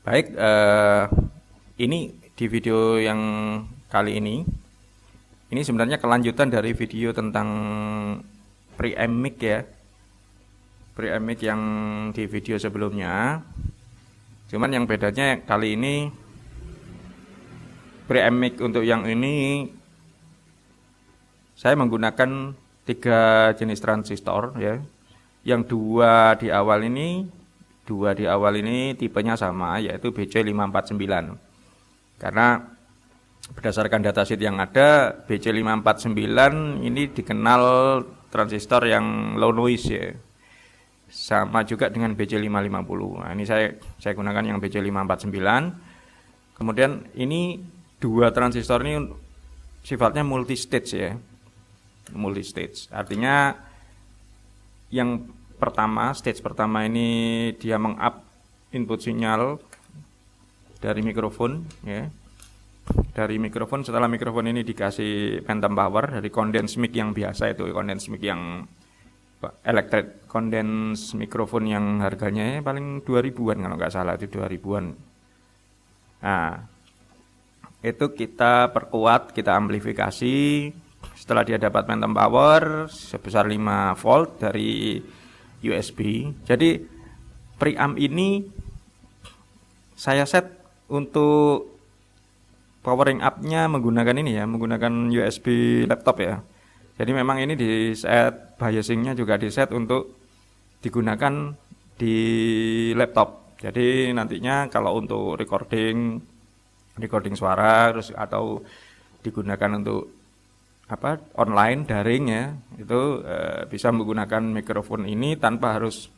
Baik, ini di video yang kali ini sebenarnya kelanjutan dari video tentang preamp mic ya. Preamp mic yang di video sebelumnya. Cuman yang bedanya kali ini preamp mic untuk yang ini saya menggunakan 3 jenis transistor ya. Yang dua di awal ini tipenya sama, yaitu BC549. Karena berdasarkan datasheet yang ada, BC549 ini dikenal transistor yang low noise ya. Sama juga dengan BC550. Nah, ini saya gunakan yang BC549. Kemudian ini dua transistor ini sifatnya multi stage ya. Multi stage. Artinya yang stage pertama ini dia meng-up input sinyal dari mikrofon ya. Dari mikrofon, setelah mikrofon ini dikasih phantom power dari condense mic yang biasa, itu condense mic yang electret condense mikrofon yang harganya paling 2000-an kalau nggak salah, itu 2000-an. Nah, itu kita perkuat, kita amplifikasi. Setelah dia dapat phantom power sebesar 5 volt dari USB. Jadi preamp ini saya set untuk powering up-nya menggunakan ini ya, menggunakan USB laptop ya. Jadi memang ini di set biasing-nya juga di set untuk digunakan di laptop. Jadi nantinya kalau untuk recording suara terus atau digunakan untuk online daring ya, itu bisa menggunakan mikrofon ini tanpa harus,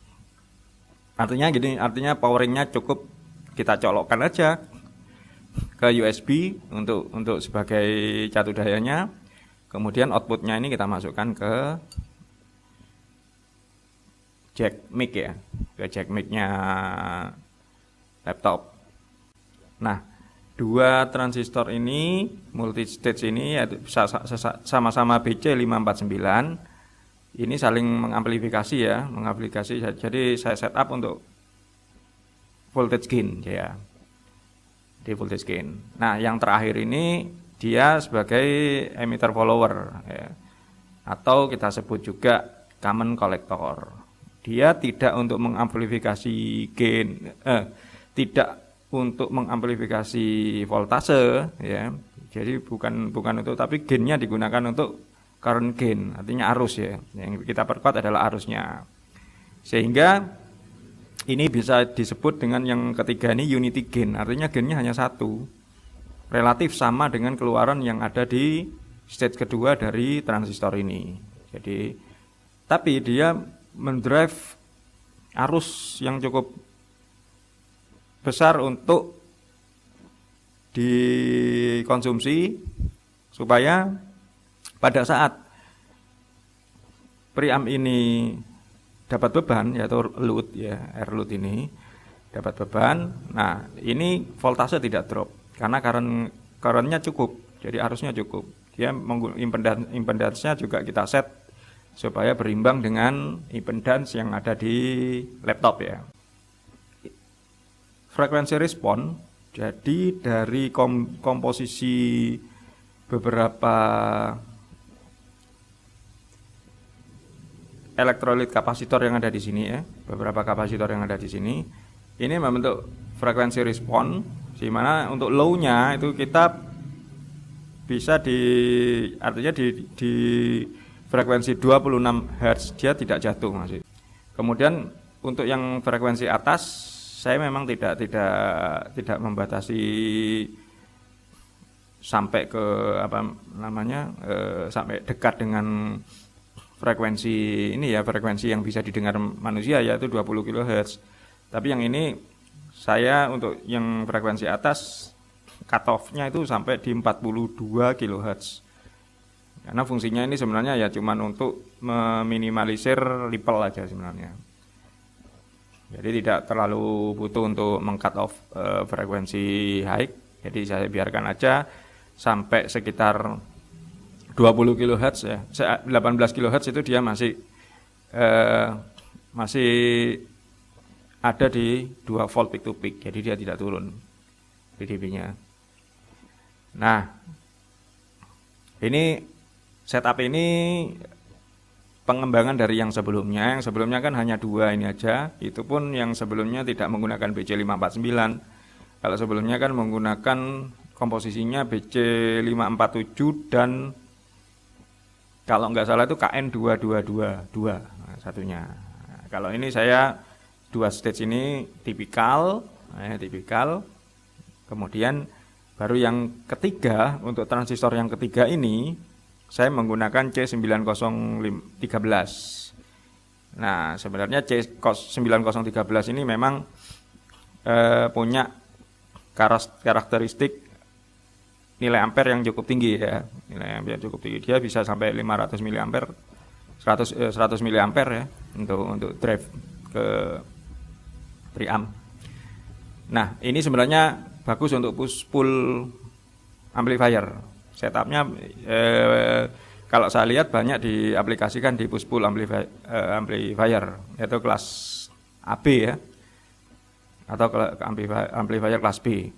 artinya poweringnya cukup kita colokkan aja ke USB untuk sebagai catu dayanya, kemudian outputnya ini kita masukkan ke jack mic ya, ke jack mic-nya laptop. Nah, dua transistor ini multi stage ini sama-sama BC549 ini saling mengamplifikasi ya, jadi saya setup untuk voltage gain ya, di voltage gain. Nah, yang terakhir ini dia sebagai emitter follower ya, atau kita sebut juga common collector. Dia tidak untuk mengamplifikasi gain, tidak untuk mengamplifikasi voltase ya. Jadi bukan untuk, tapi gainnya digunakan untuk current gain, artinya arus ya. Yang kita perkuat adalah arusnya. Sehingga ini bisa disebut dengan yang ketiga ini unity gain, artinya gainnya hanya satu. Relatif sama dengan keluaran yang ada di stage kedua dari transistor ini. Jadi tapi dia mendrive arus yang cukup besar untuk dikonsumsi supaya pada saat preamp ini dapat beban, yaitu load ya, air load ini dapat beban. Nah, ini voltase tidak drop karena current-nya cukup, jadi arusnya cukup. Dia impedance-nya juga kita set supaya berimbang dengan impedance yang ada di laptop ya. Frekuensi respon, jadi dari komposisi beberapa elektrolit kapasitor yang ada di sini ya, beberapa kapasitor yang ada di sini, ini membentuk frekuensi respon, di mana untuk low-nya itu kita bisa artinya di frekuensi 26 Hz dia tidak jatuh masih. Kemudian untuk yang frekuensi atas saya memang tidak membatasi sampai ke sampai dekat dengan frekuensi ini ya, frekuensi yang bisa didengar manusia yaitu 20 kHz. Tapi yang ini saya untuk yang frekuensi atas cut off-nya itu sampai di 42 kHz. Karena fungsinya ini sebenarnya ya cuman untuk meminimalisir ripple aja sebenarnya. Jadi tidak terlalu butuh untuk meng-cut off frekuensi high. Jadi saya biarkan aja sampai sekitar 20 kHz ya. 18 kHz itu dia masih ada di 2 volt peak to peak, jadi dia tidak turun VDP-nya. Nah, ini setup ini pengembangan dari yang sebelumnya. Yang sebelumnya kan hanya 2 ini aja, itu pun yang sebelumnya tidak menggunakan BC549. Kalau sebelumnya kan menggunakan komposisinya BC547 dan kalau nggak salah itu KN2222 satunya. Nah, kalau ini saya 2 stage ini tipikal. Kemudian baru yang ketiga, untuk transistor yang ketiga ini saya menggunakan C9013. Nah, sebenarnya C9013 ini memang punya karakteristik nilai ampere yang cukup tinggi ya. Nilai ampere yang cukup tinggi. Dia bisa sampai 500 mA, 100 mA ya untuk drive ke preamp. Nah, ini sebenarnya bagus untuk push pull amplifier. Setupnya kalau saya lihat banyak diaplikasikan di push pull amplifier, yaitu kelas AB ya, atau amplifier kelas B.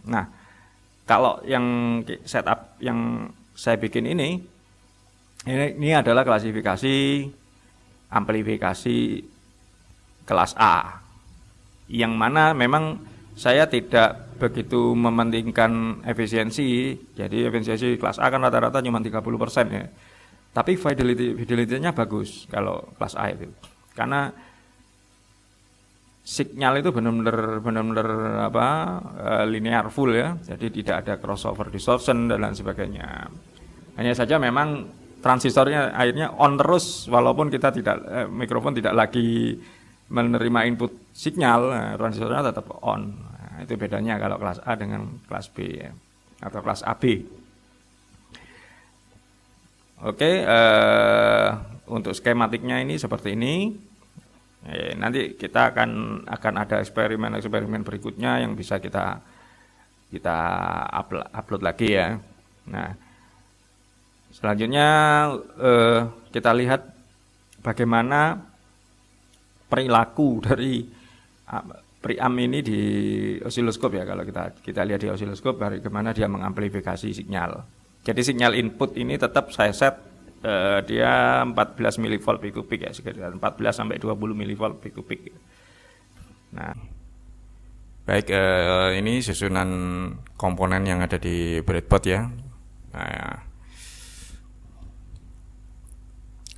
Nah, kalau yang setup yang saya bikin ini adalah klasifikasi amplifikasi kelas A, yang mana memang saya tidak begitu mementingkan efisiensi. Jadi efisiensi kelas A kan rata-rata cuma 30% ya. Tapi fidelity-nya bagus kalau kelas A itu. Karena signal itu benar-benar linear full ya. Jadi tidak ada crossover distortion dan lain sebagainya. Hanya saja memang transistornya akhirnya on terus walaupun kita mikrofon tidak lagi menerima input signal, transistornya tetap on. Nah, itu bedanya kalau kelas A dengan kelas B ya, atau kelas AB. Oke, untuk skematiknya ini seperti ini. Nanti kita akan ada eksperimen berikutnya yang bisa kita upload lagi ya. Nah, selanjutnya kita lihat bagaimana perilaku dari preamp ini di osiloskop ya. Kalau kita lihat di osiloskop bagaimana dia mengamplifikasi signal. Jadi signal input ini tetap saya set dia 14 mV peak to peak ya, sekitar 14 sampai 20 mV peak to peak. Nah, baik, ini susunan komponen yang ada di breadboard ya. Nah,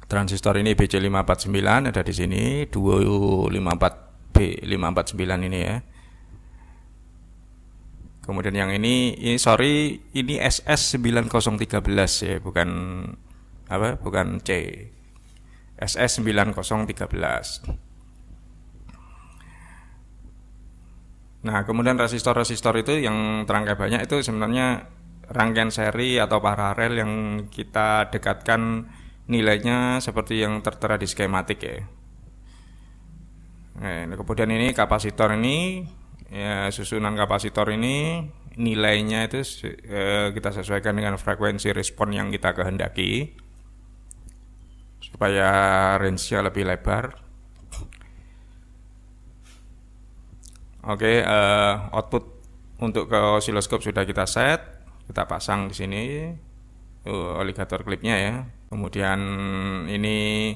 transistor ini BC549 ada di sini, 254B549 ini ya. Kemudian yang ini SS9013 ya, bukan C. SS9013. Nah, kemudian resistor-resistor itu yang terangkai banyak itu sebenarnya rangkaian seri atau paralel yang kita dekatkan nilainya seperti yang tertera di skematik ya. Nah, kemudian ini kapasitor ini ya, susunan kapasitor ini nilainya itu kita sesuaikan dengan frekuensi respon yang kita kehendaki supaya range-nya lebih lebar. Oke, output untuk ke osiloskop sudah kita set, kita pasang di sini alligator clipnya ya. Kemudian ini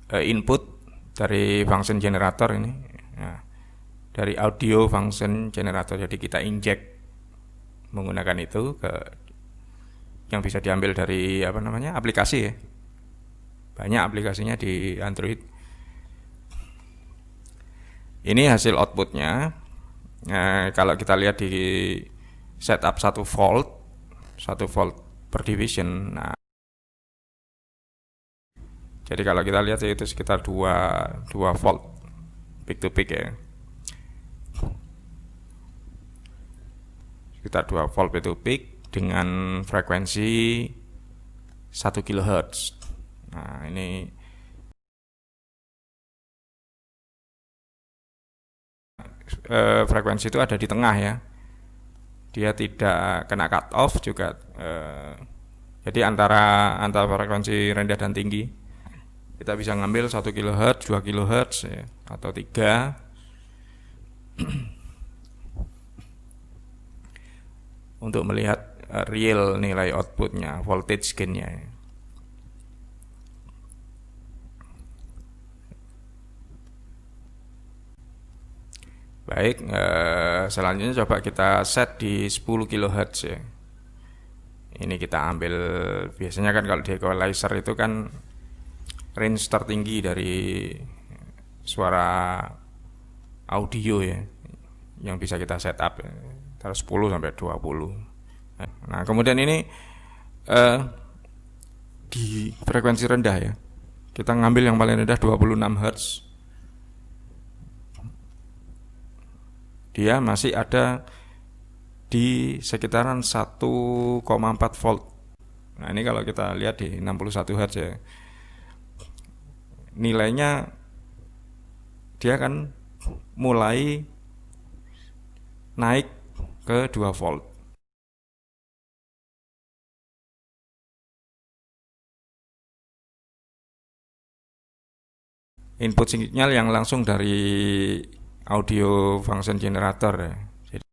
input dari function generator ini, nah, dari audio function generator. Jadi kita inject menggunakan itu yang bisa diambil dari aplikasi ya. Banyak aplikasinya di Android. Ini hasil outputnya. Nah, kalau kita lihat di setup 1 volt per division. Nah, jadi kalau kita lihat itu sekitar 2 volt peak to peak ya. Sekitar 2 volt peak to peak dengan frekuensi 1 kHz. Nah, ini frekuensi itu ada di tengah ya. Dia tidak kena cut off juga. Jadi antara frekuensi rendah dan tinggi. Kita bisa ngambil 1 kHz, 2 kHz ya, atau 3 untuk melihat real nilai outputnya, voltage gainnya ya. Baik, selanjutnya coba kita set di 10 kHz ya. Ini kita ambil, biasanya kan kalau di equalizer itu kan range tertinggi dari suara audio ya, yang bisa kita setup ya, antara 10 sampai 20. Nah, kemudian ini di frekuensi rendah ya. Kita ngambil yang paling rendah 26 Hz. Dia masih ada di sekitaran 1,4 volt. Nah, ini kalau kita lihat di 61 Hz ya. Nilainya dia akan mulai naik ke 2 volt. Input sinyal yang langsung dari audio function generator ya. Jadi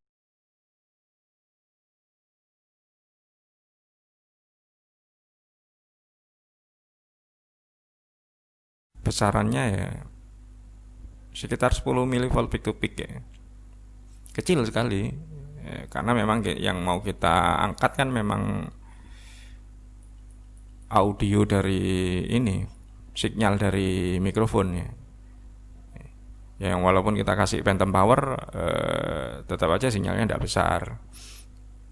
besarannya ya sekitar 10 mV peak to peak ya. Kecil sekali ya, karena memang yang mau kita angkat kan memang audio dari ini, sinyal dari mikrofon ya. Yang walaupun kita kasih phantom power tetap aja sinyalnya tidak besar.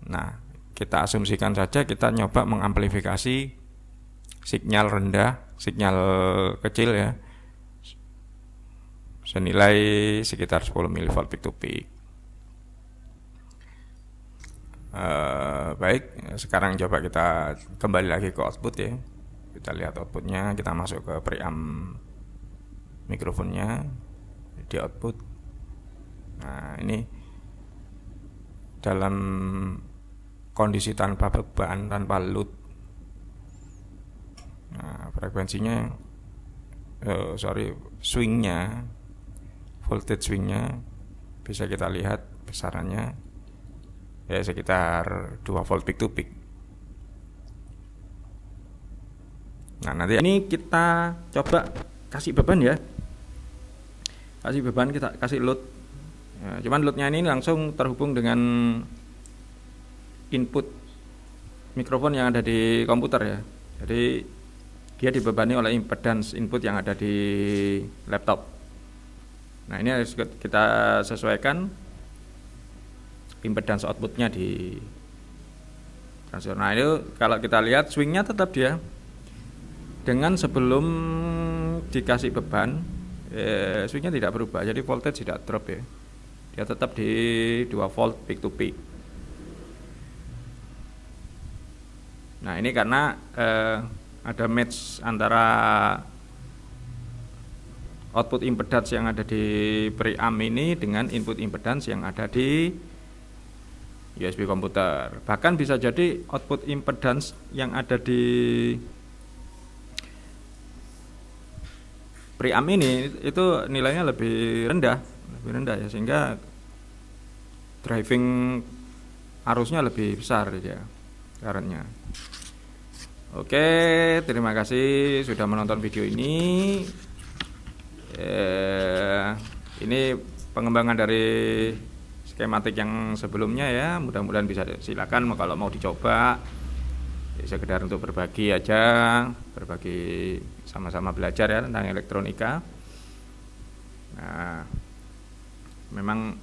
Nah, kita asumsikan saja kita nyoba mengamplifikasi sinyal rendah, sinyal kecil ya, senilai sekitar 10 mV peak to peak. Baik, sekarang coba kita kembali lagi ke output ya. Kita lihat outputnya, kita masuk ke preamp mikrofonnya di output. Nah, ini dalam kondisi tanpa beban, tanpa load. Nah, frekuensinya swingnya, voltage swingnya bisa kita lihat besarannya ya sekitar 2 volt peak to peak. Nah, nanti ini kita coba kasih beban ya. Kasih beban, kita kasih load ya, cuman loadnya ini langsung terhubung dengan input mikrofon yang ada di komputer ya. Jadi dia dibebani oleh impedance input yang ada di laptop. Nah, ini harus kita sesuaikan impedance outputnya di transistor. Nah, itu kalau kita lihat swingnya tetap dia dengan sebelum dikasih beban, swingnya tidak berubah, jadi voltage tidak drop ya, dia tetap di 2 volt peak to peak. Nah, ini karena ada match antara output impedance yang ada di preamp ini dengan input impedance yang ada di USB komputer. Bahkan bisa jadi output impedance yang ada di preamp ini itu nilainya lebih rendah ya, sehingga driving arusnya lebih besar ya currentnya. Oke, terima kasih sudah menonton video ini. Ini pengembangan dari skematik yang sebelumnya ya, mudah-mudahan bisa, silakan kalau mau dicoba. Sekedar untuk berbagi aja, berbagi sama-sama belajar ya tentang elektronika. Nah, memang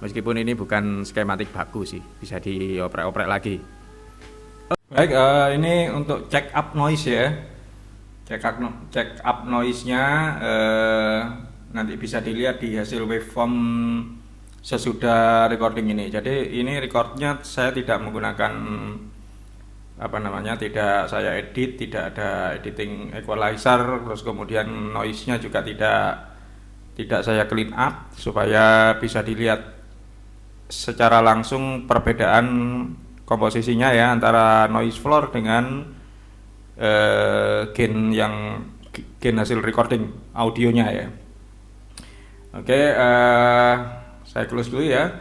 meskipun ini bukan skematik baku sih, bisa dioprek-oprek lagi. Baik, ini untuk check up noise ya. Check up noise-nya nanti bisa dilihat di hasil waveform sesudah recording ini. Jadi ini recordnya saya tidak menggunakan tidak saya edit, tidak ada editing equalizer, terus kemudian noise-nya juga tidak saya clean up, supaya bisa dilihat secara langsung perbedaan komposisinya ya antara noise floor dengan gen hasil recording audionya ya. Oke, saya close dulu ya.